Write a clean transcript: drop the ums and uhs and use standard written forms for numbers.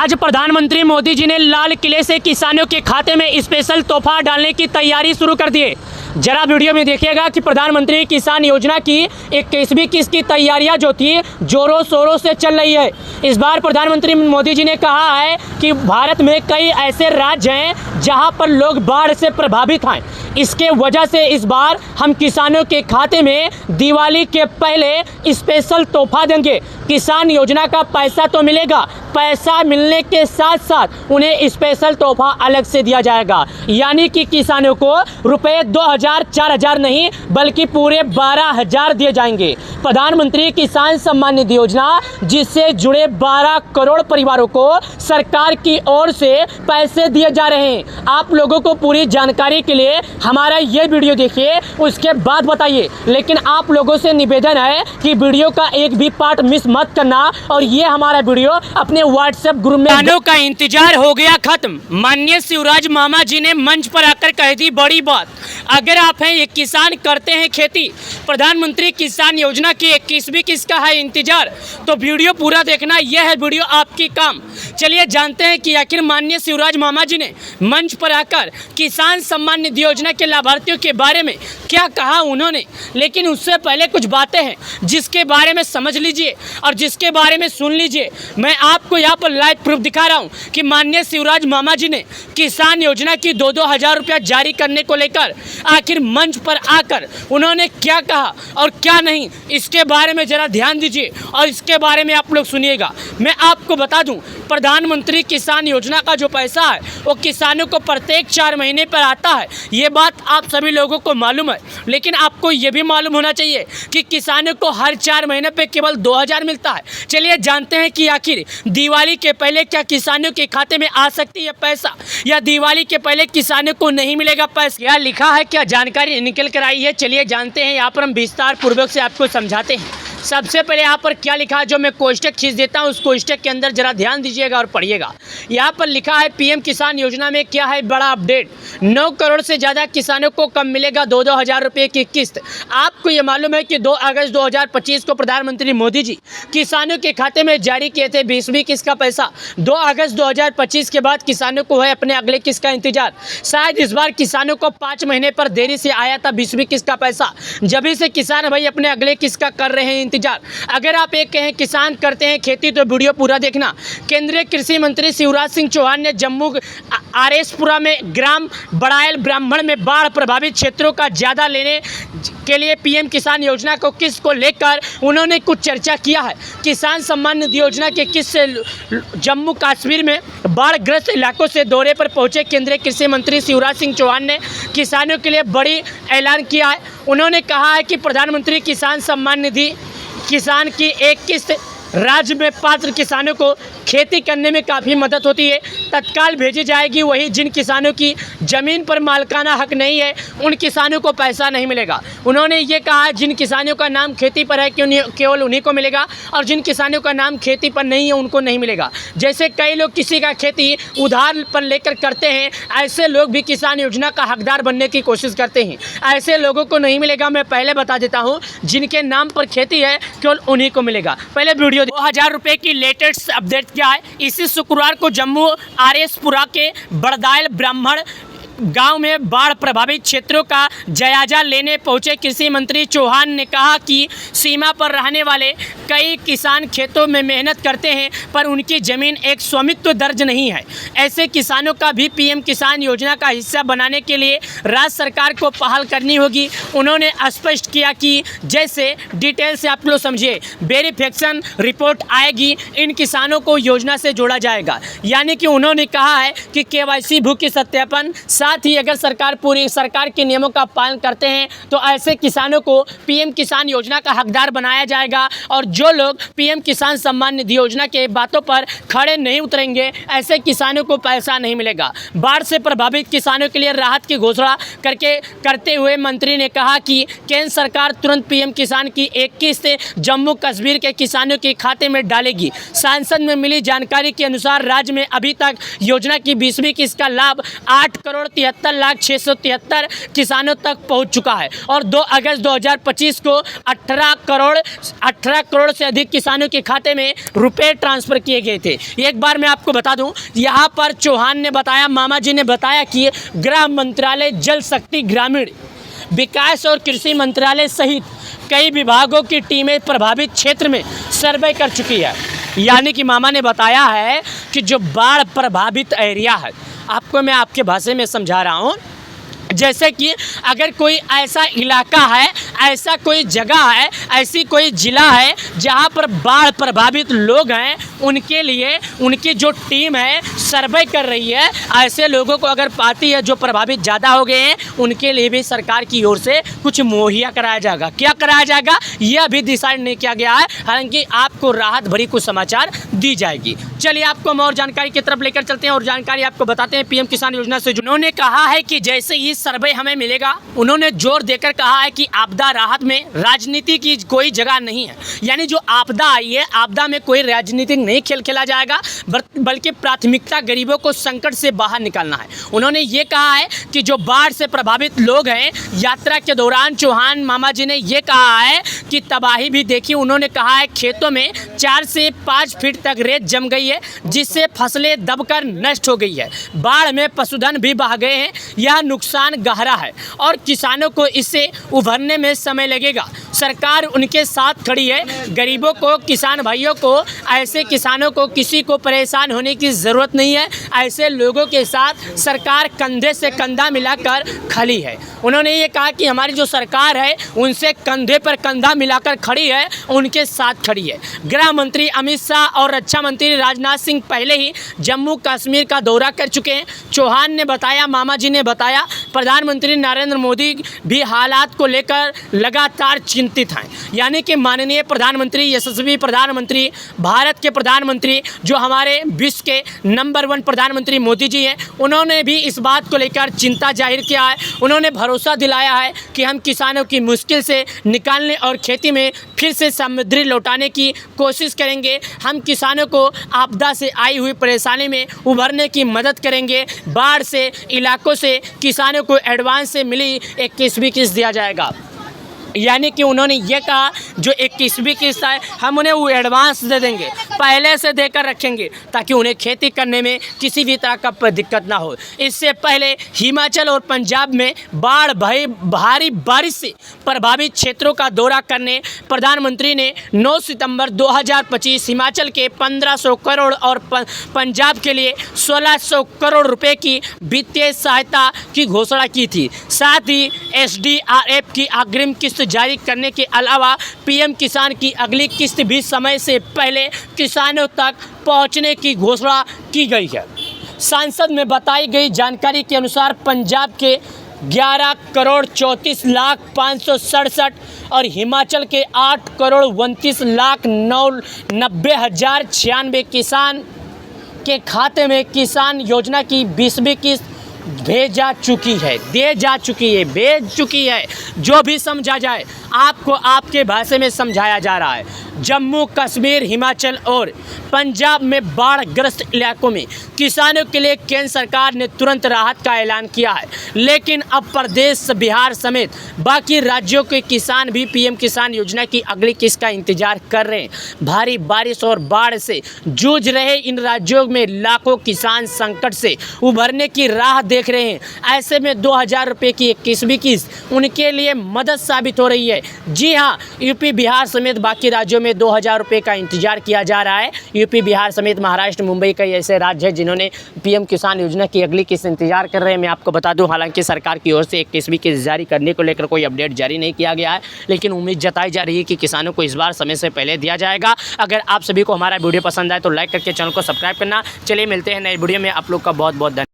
आज प्रधानमंत्री मोदी जी ने लाल किले से किसानों के खाते में स्पेशल तोहफा डालने की तैयारी शुरू कर दी है। जरा वीडियो में देखिएगा कि प्रधानमंत्री किसान योजना की 21वीं किस्त की तैयारियां जो थी जोरों शोरों से चल रही है। इस बार प्रधानमंत्री मोदी जी ने कहा है कि भारत में कई ऐसे राज्य हैं जहां पर लोग बाढ़ से प्रभावित हैं। इसके वजह से इस बार हम किसानों के खाते में दिवाली के पहले स्पेशल तोहफा देंगे। किसान योजना का पैसा तो मिलेगा, पैसा मिलने के साथ साथ उन्हें स्पेशल तोहफा अलग से दिया जाएगा। यानी कि किसानों को रुपए 2000-4000 नहीं बल्कि पूरे 12,000 दिए जाएंगे। प्रधानमंत्री किसान सम्मान निधि योजना जिससे जुड़े 12 करोड़ परिवारों को सरकार की ओर से पैसे दिए जा रहे हैं। आप लोगों को पूरी जानकारी के लिए हमारा ये वीडियो देखिए, उसके बाद बताइए। लेकिन आप लोगों से निवेदन है कि वीडियो का एक भी पार्ट मिस मत करना और ये हमारा वीडियो अपने व्हाट्सएप ग्रुप में। किसानों का इंतजार हो गया खत्म। माननीय शिवराज मामा जी ने मंच पर आकर कह दी बड़ी बात। अगर आप हैं एक किसान करते हैं खेती, प्रधानमंत्री किसान योजना की 21वीं किस्त का है इंतजार, तो वीडियो पूरा देखना। यह है वीडियो आपकी काम। चलिए जानते हैं कि आखिर माननीय शिवराज मामा जी ने मंच पर आकर किसान सम्मान निधि योजना के लाभार्थियों के बारे में क्या कहा उन्होंने। लेकिन उससे पहले कुछ बातें हैं जिसके बारे में समझ लीजिए और जिसके बारे में सुन लीजिए। मैं आपको यहाँ पर लाइव प्रूफ दिखा रहा हूँ कि माननीय शिवराज मामा जी ने किसान योजना की 2-2 हज़ार रुपया जारी करने को लेकर आखिर मंच पर आकर उन्होंने क्या कहा और क्या नहीं, इसके बारे में जरा ध्यान दीजिए और इसके बारे में आप लोग सुनिएगा। मैं आपको बता दूं, प्रधानमंत्री किसान योजना का जो पैसा है वो किसानों को प्रत्येक 4 महीने पर आता है। ये बात आप सभी लोगों को मालूम है, लेकिन आपको ये भी मालूम होना चाहिए कि किसानों को हर 4 महीने पे केवल 2000 मिलता है। चलिए जानते हैं कि आखिर दिवाली के पहले क्या किसानों के खाते में आ सकती है पैसा या दिवाली के पहले किसानों को नहीं मिलेगा पैसा। क्या लिखा है, क्या जानकारी निकल कर आई है, चलिए जानते हैं। यहाँ पर हम विस्तार पूर्वक से आपको समझाते हैं। सबसे पहले यहाँ पर क्या लिखा है, जो मैं कोष्टक खींच देता हूँ उस कोष्टक के अंदर जरा ध्यान दीजिएगा और पढ़िएगा। यहाँ पर लिखा है पीएम किसान योजना में क्या है बड़ा अपडेट। 9 करोड़ से ज़्यादा किसानों को कब मिलेगा 2-2 हज़ार रुपये की किस्त। आपको ये मालूम है कि 2 अगस्त 2025 को प्रधानमंत्री मोदी जी किसानों के खाते में जारी किए थे 20वीं किस्त का पैसा। 2 अगस्त 2025 के बाद किसानों को है अपने अगले किस्त का इंतजार। शायद इस बार किसानों को 5 महीने पर देरी से आया था 20वीं किस्त का पैसा, जब से किसान भाई अपने अगले किस्त का कर रहे हैं इंतजार। अगर आप एक कहें किसान करते हैं खेती तो वीडियो पूरा देखना। केंद्रीय कृषि मंत्री शिवराज सिंह चौहान ने जम्मू आरएसपुरा में ग्राम बड़ायल ब्राह्मण में बाढ़ प्रभावित क्षेत्रों का ज़्यादा लेने के लिए पीएम किसान योजना को किस्त को लेकर उन्होंने कुछ चर्चा किया है। किसान सम्मान निधि योजना के किस्त से जम्मू कश्मीर में बाढ़ग्रस्त इलाकों से दौरे पर पहुंचे केंद्रीय कृषि मंत्री शिवराज सिंह चौहान ने किसानों के लिए बड़ी ऐलान किया है। उन्होंने कहा है कि प्रधानमंत्री किसान सम्मान निधि किसान की एक किस्त राज्य में पात्र किसानों को खेती करने में काफ़ी मदद होती है, तत्काल भेजी जाएगी। वही जिन किसानों की ज़मीन पर मालिकाना हक नहीं है उन किसानों को पैसा नहीं मिलेगा। उन्होंने ये कहा जिन किसानों का नाम खेती पर है कि केवल उन्हीं को मिलेगा और जिन किसानों का नाम खेती पर नहीं है उनको नहीं मिलेगा। जैसे कई लोग किसी का खेती उधार पर लेकर करते हैं, ऐसे लोग भी किसान योजना का हकदार बनने की कोशिश करते हैं। ऐसे लोगों को नहीं मिलेगा। मैं पहले बता देता हूँ, जिनके नाम पर खेती है केवल उन्हीं को मिलेगा। पहले वीडियो 2000 रुपये की लेटेस्ट अपडेट क्या है। इसी शुक्रवार को जम्मू आरएसपुरा के बड़दायल ब्राह्मण गांव में बाढ़ प्रभावित क्षेत्रों का जायजा लेने पहुंचे कृषि मंत्री चौहान ने कहा कि सीमा पर रहने वाले कई किसान खेतों में मेहनत करते हैं पर उनकी ज़मीन एक स्वामित्व दर्ज नहीं है। ऐसे किसानों का भी पीएम किसान योजना का हिस्सा बनाने के लिए राज्य सरकार को पहल करनी होगी। उन्होंने स्पष्ट किया कि जैसे डिटेल से आप लोग समझिए, वेरिफिकेशन रिपोर्ट आएगी, इन किसानों को योजना से जोड़ा जाएगा। यानी कि उन्होंने कहा है कि केवाईसी भू की सत्यापन, साथ ही अगर पूरी सरकार के नियमों का पालन करते हैं तो ऐसे किसानों को पीएम किसान योजना का हकदार बनाया जाएगा। और जो लोग पीएम किसान सम्मान निधि योजना के बातों पर खड़े नहीं उतरेंगे, ऐसे किसानों को पैसा नहीं मिलेगा। बाढ़ से प्रभावित किसानों के लिए राहत की घोषणा करते हुए मंत्री ने कहा कि केंद्र सरकार तुरंत पीएम किसान की एक किस्त जम्मू कश्मीर के किसानों के खाते में डालेगी। सांसद में मिली जानकारी के अनुसार राज्य में अभी तक योजना की 20वीं किस्त का लाभ 8 करोड़ 173,673 किसानों तक पहुंच चुका है और 2 अगस्त 2025 को 18 करोड़ से अधिक किसानों के खाते में रुपए ट्रांसफ़र किए गए थे। एक बार मैं आपको बता दूं, यहाँ पर चौहान ने बताया, मामा जी ने बताया कि गृह मंत्रालय, जल शक्ति, ग्रामीण विकास और कृषि मंत्रालय सहित कई विभागों की टीमें प्रभावित क्षेत्र में सर्वे कर चुकी है। यानी कि मामा ने बताया है कि जो बाढ़ प्रभावित एरिया है, आपको मैं आपके भाषा में समझा रहा हूँ, जैसे कि अगर कोई ऐसा इलाका है, ऐसा कोई जगह है, ऐसी कोई ज़िला है जहाँ पर बाढ़ प्रभावित लोग हैं, उनके लिए उनकी जो टीम है सर्वे कर रही है, ऐसे लोगों को अगर पाती है जो प्रभावित ज़्यादा हो गए हैं, उनके लिए भी सरकार की ओर से कुछ मुहैया कराया जाएगा। क्या कराया जाएगा यह अभी डिसाइड नहीं किया गया है, हालांकि आपको राहत भरी कुछ समाचार दी जाएगी। चलिए आपको हम और जानकारी की तरफ लेकर चलते हैं और जानकारी आपको बताते हैं पीएम किसान योजना से। उन्होंने कहा है कि जैसे ही सर्वे हमें मिलेगा, उन्होंने जोर देकर कहा है कि आपदा राहत में राजनीति की कोई जगह नहीं है। यानी जो आपदा आई है, आपदा में कोई राजनीतिक नहीं खेल खेला जाएगा, बल्कि प्राथमिकता गरीबों को संकट से बाहर निकालना है। उन्होंने ये कहा है कि जो बाढ़ से प्रभावित लोग हैं, यात्रा के दौरान चौहान मामा जी ने ये कहा है कि तबाही भी देखी। उन्होंने कहा है खेतों में 4 से 5 फीट तक रेत जम गई है, जिससे फसलें दबकर नष्ट हो गई है। बाढ़ में पशुधन भी बह गए हैं। यह नुकसान गहरा है और किसानों को इससे उभरने में समय लगेगा। सरकार उनके साथ खड़ी है। गरीबों को, किसान भाइयों को, ऐसे किसानों को किसी को परेशान होने की ज़रूरत नहीं है। ऐसे लोगों के साथ सरकार कंधे से कंधा मिलाकर खड़ी है। उन्होंने ये कहा कि हमारी जो सरकार है उनसे कंधे पर कंधा मिलाकर खड़ी है, उनके साथ खड़ी है। गृह मंत्री अमित शाह और रक्षा मंत्री राजनाथ सिंह पहले ही जम्मू कश्मीर का दौरा कर चुके हैं। चौहान ने बताया, मामा जी ने बताया, प्रधानमंत्री नरेंद्र मोदी भी हालात को लेकर लगातार चिंतित हैं। यानी कि माननीय प्रधानमंत्री, यशस्वी प्रधानमंत्री, भारत के प्रधानमंत्री, जो हमारे विश्व के नंबर 1 प्रधानमंत्री मोदी जी हैं, उन्होंने भी इस बात को लेकर चिंता जाहिर किया है। उन्होंने भरोसा दिलाया है कि हम किसानों की मुश्किल से निकालने और खेती में फिर से समृद्धि लौटाने की कोशिश करेंगे। हम किसानों को आपदा से आई हुई परेशानी में उभरने की मदद करेंगे। बाढ़ से इलाकों से किसानों को एडवांस से मिली 21वीं किस्त दिया जाएगा। यानी कि उन्होंने ये कहा जो 21वीं किस्त है, हम उन्हें वो एडवांस दे देंगे, पहले से देकर रखेंगे, ताकि उन्हें खेती करने में किसी भी तरह का दिक्कत ना हो। इससे पहले हिमाचल और पंजाब में बाढ़ भई भारी बारिश से प्रभावित क्षेत्रों का दौरा करने प्रधानमंत्री ने 9 सितंबर 2025 हिमाचल के 1500 करोड़ और पंजाब के लिए 1600 करोड़ रुपए की वित्तीय सहायता की घोषणा की थी। साथ ही SDRF की अग्रिम किस्त जारी करने के अलावा पीएम किसान की अगली किस्त भी समय से पहले किसानों तक पहुंचने की घोषणा की गई है। संसद में बताई गई जानकारी के अनुसार पंजाब के 11 करोड़ 34 लाख 567 और हिमाचल के 8 करोड़ 29 लाख 90 हजार 96 किसान के खाते में किसान योजना की 20वीं किस्त भेज चुकी है। जो भी समझा जाए, आपको आपके भाषा में समझाया जा रहा है। जम्मू कश्मीर, हिमाचल और पंजाब में बाढ़ग्रस्त इलाकों में किसानों के लिए केंद्र सरकार ने तुरंत राहत का ऐलान किया है, लेकिन अब प्रदेश, बिहार समेत बाकी राज्यों के किसान भी पीएम किसान योजना की अगली किस्त का इंतजार कर रहे हैं। भारी बारिश और बाढ़ से जूझ रहे इन राज्यों में लाखों किसान संकट से उभरने की राह देख रहे हैं। ऐसे में 2000 रुपये की 21वीं किस्त उनके लिए मदद साबित हो रही है। जी हाँ, यूपी, बिहार समेत बाकी राज्यों में 2000 रुपये का इंतजार किया जा रहा है। यूपी, बिहार समेत महाराष्ट्र, मुंबई कई ऐसे राज्य हैं जिन्होंने पीएम किसान योजना की अगली किस्त इंतजार कर रहे हैं। मैं आपको बता दूं, हालांकि सरकार की ओर से 21वीं किस्त जारी करने को लेकर कोई अपडेट जारी नहीं किया गया है, लेकिन उम्मीद जताई जा रही है कि किसानों को इस बार समय से पहले दिया जाएगा। अगर आप सभी को हमारा वीडियो पसंद आए तो लाइक करके चैनल को सब्सक्राइब करना। चलिए मिलते हैं नए वीडियो में। आप लोग का बहुत बहुत धन्यवाद।